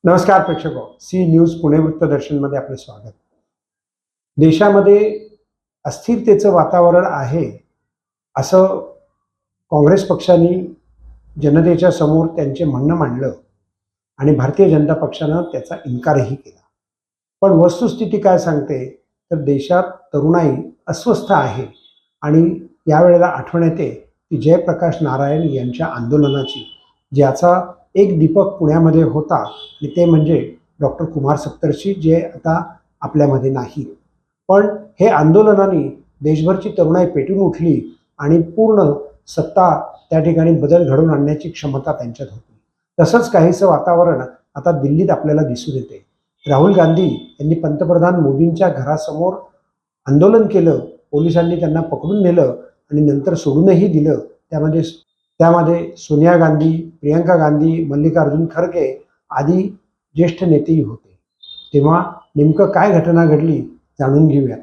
नमस्कार प्रेक्षक, C news Pune वृत्तदर्शनमध्ये आपले स्वागत। देशामध्ये अस्थिरतेचं वातावरण आहे असं काँग्रेस पक्षाने जनतेच्या समोर त्यांचे म्हणणं मांडलं आणि भारतीय जनता पक्षानं त्याचा इन्कारही केला। पण वस्तुस्थिती काय सांगते तर देशात तरुणाई अस्वस्थ आहे आणि यावेळेला आठवण येते की जयप्रकाश नारायण यांच्या आंदोलनाची, ज्याचा एक दीपक पुण्यामध्ये होता आणि ते म्हणजे डॉक्टर कुमार सप्तर्षी, जे आता आपल्यामध्ये नाही। पण हे आंदोलनाने देशभरची तरुणाई पेटून उठली आणि पूर्ण सत्ता त्या ठिकाणी बदल घडवून आणण्याची क्षमता त्यांच्यात होती। तसंच काहीसं वातावरण आता दिल्लीत आपल्याला दिसून येते। राहुल गांधी यांनी पंतप्रधान मोदींच्या घरासमोर आंदोलन केलं, पोलिसांनी त्यांना पकडून नेलं आणि नंतर सोडूनही दिलं। त्यामध्ये सोनिया गांधी, प्रियंका गांधी, मल्लिकार्जुन खरगे आदी ज्येष्ठ नेतेही होते। तेव्हा नेमकं काय घटना घडली जाणून घेऊया।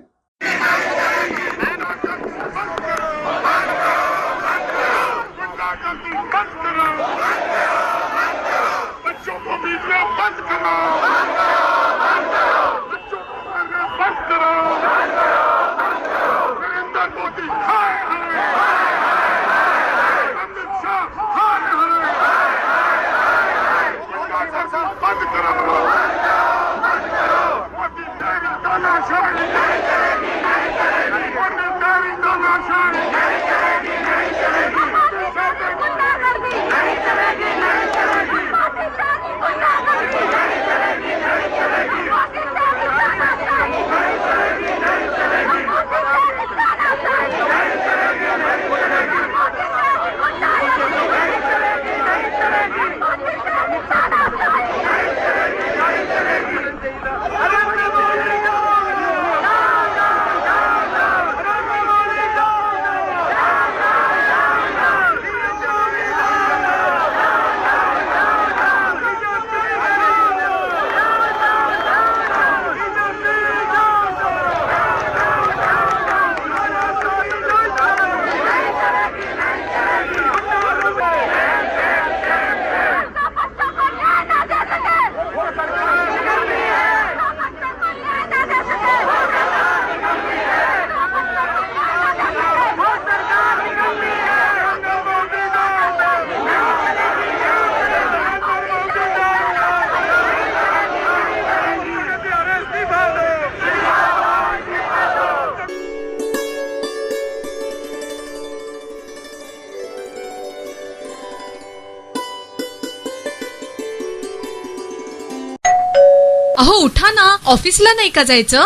अहो उठा ना, ऑफिसला नाही का जायचं?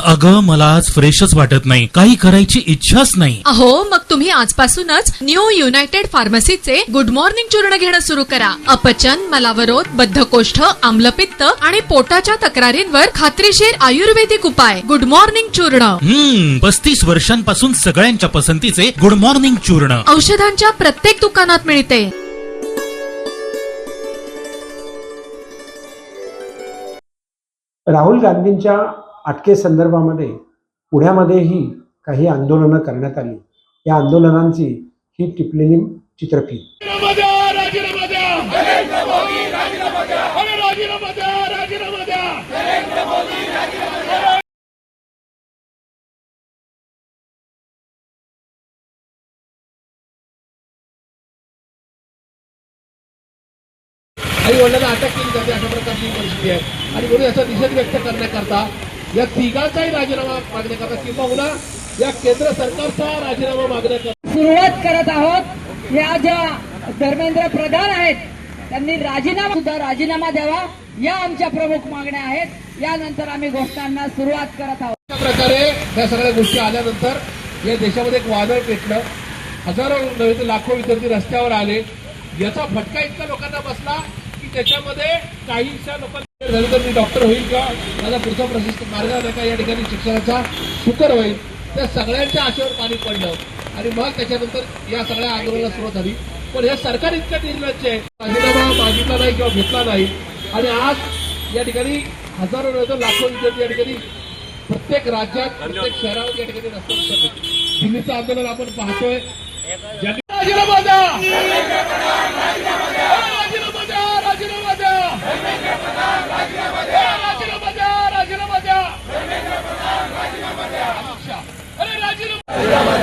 अगं मला आज फ्रेशच वाटत नाही, काही करायची इच्छाच नाही। अहो मग तुम्ही आजपासूनच न्यू युनायटेड फार्मसीचे गुड मॉर्निंग चूर्ण घेणं सुरू करा। अपचन, मलावरोध, बद्धकोष्ठ, आम्लपित्त आणि पोटाच्या तक्रारींवर खात्रीशीर आयुर्वेदिक उपाय गुड मॉर्निंग चूर्ण। 35 वर्षांपासून सगळ्यांच्या पसंतीचे गुड मॉर्निंग चूर्ण औषधांच्या प्रत्येक दुकानात मिळते। राहुल गांधींच्या अटकेसंदर्भामध्ये पुण्यामध्येही काही आंदोलनं करण्यात आली। या आंदोलनांची ही टिपलेली चित्रफित। आई वडिलांना अटक केली जाते, अशा प्रकारची परिस्थिती आहे आणि म्हणून याचा निषेध व्यक्त करण्याकरता या तिघांचाही राजीनामा मागण्याकरता किंवा या केंद्र सरकारचा राजीनामा मागण्याकरता सुरुवात करत आहोत। या ज्या धर्मेंद्र प्रधान आहेत त्यांनी राजीनामा द्यावा, या आमच्या प्रमुख मागण्या आहेत। यानंतर आम्ही घोषणांना सुरुवात करत आहोत। अशा प्रकारे या सगळ्या गोष्टी आल्यानंतर या देशामध्ये एक वादळ पेटलं, हजारो नव्हे तर लाखो विद्यार्थी रस्त्यावर आले। याचा फटका इतका लोकांना बसला की त्याच्यामध्ये काहीशा लोकांना झालं तर मी डॉक्टर होईल का, माझा पुढचा प्रशिक्षण मार्ग आला का, या ठिकाणी शिक्षणाचा सुकर होईल, त्या सगळ्यांच्या आशेवर पाणी पडलं आणि मग त्याच्यानंतर या सगळ्या आंदोलनाला सुरुवात झाली। पण हे सरकार इतकं निर्लज्ज आहे, राजीनामा मागितला नाही किंवा घेतला नाही आणि आज या ठिकाणी हजारो नव्हे तर लाखो विद्यार्थी या ठिकाणी प्रत्येक राज्यात, प्रत्येक शहरावर या ठिकाणी रस्त्यावर उतरले। दिल्लीचं आंदोलन आपण पाहतोय। राजीनामा द्या, राजीनामा द्या, राजीनामा द्या।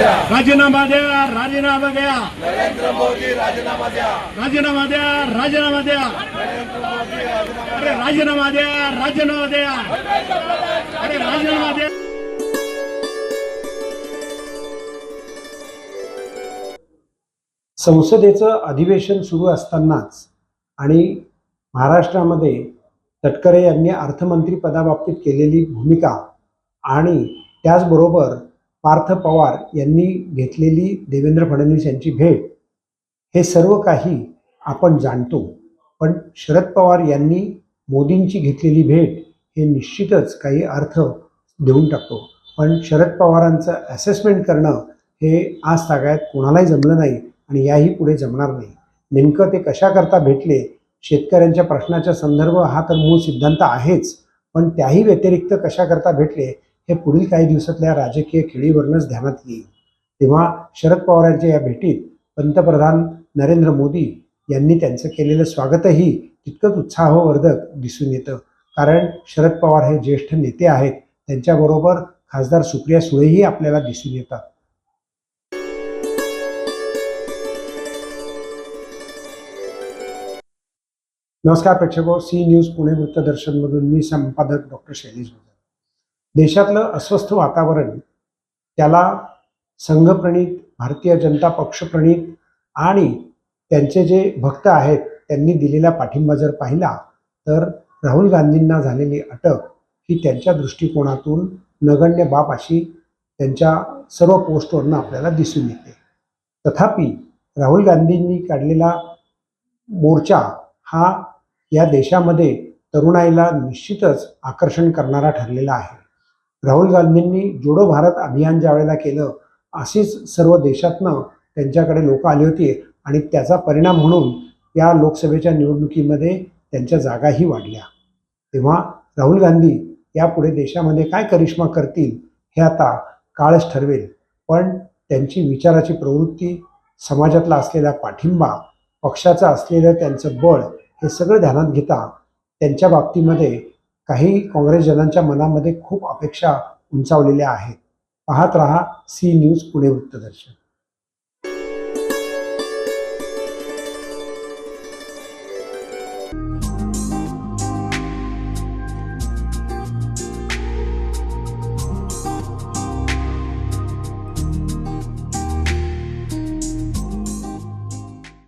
राजीनामा द्या, राजीनामा द्या, राजीनामा द्या, राजीनामा द्या, अरे राजीनामा द्या, राजीनामा द्या, अरे राजीनामा द्या. संसदेचं अधिवेशन सुरू असतानाच आणि महाराष्ट्रामध्ये तटकरे यांनी अर्थमंत्री पदाबाबतीत केलेली भूमिका आणि त्याचबरोबर पार्थ पवार यांनी घेतलेली देवेंद्र फडणवीस यांची भेट, हे सर्व काही आपण जाणतो. पण शरद पवार यांनी मोदींची घेतलेली भेट हे निश्चितच काही अर्थ देऊन टाकतो. पण शरद पवारांचं असेसमेंट करणं हे आज तागायत कोणालाही जमलं नाही आणि याही पुढे जमणार नाही. नेमकं ते कशाकरता भेटले, शेतकऱ्यांच्या प्रश्नाचा संदर्भ हा तर मूळ सिद्धांत आहेच, पण त्याही व्यतिरिक्त कशाकरता भेटले हे पुढील काही दिवसातल्या राजकीय खेळीवरूनच ध्यानात येईल. तेव्हा शरद पवारांच्या या भेटीत पंतप्रधान नरेंद्र मोदी यांनी त्यांचं केलेलं स्वागतही तितकंच उत्साहवर्धक दिसून येतं. कारण शरद पवार हे ज्येष्ठ नेते आहेत, त्यांच्याबरोबर खासदार सुप्रिया सुळेही आपल्याला दिसून येतात. नमस्कार प्रेक्षको, सी न्यूज पुणे वृत्तदर्शनमधून मी संपादक डॉक्टर शैलेश भोजन. देशातलं अस्वस्थ वातावरण, त्याला संघप्रणीत, भारतीय जनता पक्षप्रणीत आणि त्यांचे जे भक्त आहेत त्यांनी दिलेला पाठिंबा जर पाहिला तर राहुल गांधींना झालेली अटक ही त्यांच्या दृष्टिकोनातून नगण्य बाब अशी त्यांच्या सर्व पोस्टवरनं आपल्याला दिसून येते. तथापि राहुल गांधींनी काढलेला मोर्चा हा या देशामध्ये तरुणाईला निश्चितच आकर्षण करणारा ठरलेला आहे. राहुल गांधींनी जोडो भारत अभियान ज्या वेळेला केलं, अशीच सर्व देशातनं त्यांच्याकडे लोक आली होती आणि त्याचा परिणाम म्हणून या लोकसभेच्या निवडणुकीमध्ये त्यांच्या जागाही वाढल्या. तेव्हा राहुल गांधी यापुढे देशामध्ये काय करिश्मा करतील हे आता काळच ठरवेल. पण त्यांची विचाराची प्रवृत्ती, समाजातला असलेला पाठिंबा, पक्षाचं असलेलं त्यांचं बळ, हे सगळं ध्यानात घेता त्यांच्या बाबतीमध्ये काही काँग्रेसजनांच्या मनामध्ये खूप अपेक्षा उंचावलेल्या आहेत. पाहत रहा सी न्यूज पुणे वृत्तदर्शन.